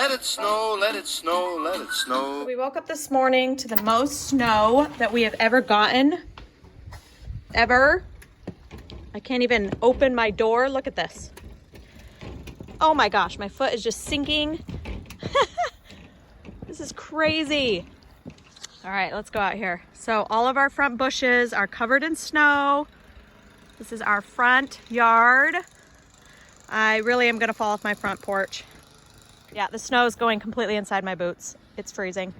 Let it snow, let it snow, let it snow. We woke up this morning to the most snow that we have ever gotten. Ever. I can't even open my door. Look at this. Oh my gosh, my foot is just sinking. This is crazy. All right, let's go out here. So all of our front bushes are covered in snow. This is our front yard. I really am gonna fall off my front porch. Yeah, the snow is going completely inside my boots. It's freezing.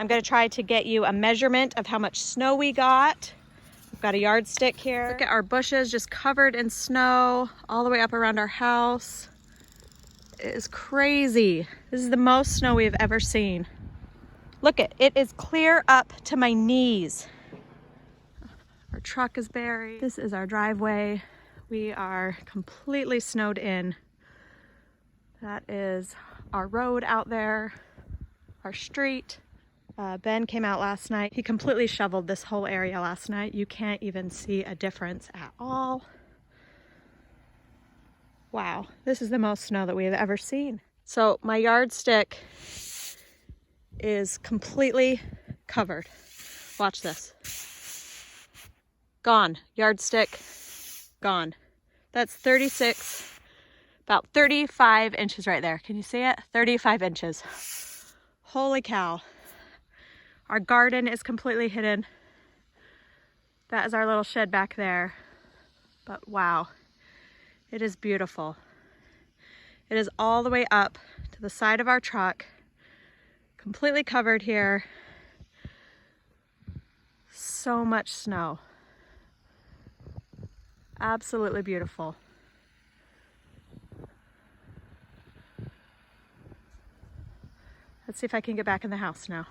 I'm gonna try to get you a measurement of how much snow we got. We've got a yardstick here. Look at our bushes just covered in snow all the way up around our house. It is crazy. This is the most snow we have ever seen. Look it is clear up to my knees. Our truck is buried. This is our driveway. We are completely snowed in. That is our road out there, our street. Ben came out last night. He completely shoveled this whole area last night. You can't even see a difference at all. Wow, this is the most snow that we have ever seen. So my yardstick is completely covered. Watch this. Gone. Yardstick, gone. That's 36, about 35 inches right there. Can you see it? 35 inches. Holy cow. Our garden is completely hidden. That is our little shed back there. But wow, it is beautiful. It is all the way up to the side of our truck, completely covered here. So much snow. Absolutely beautiful. Let's see if I can get back in the house now.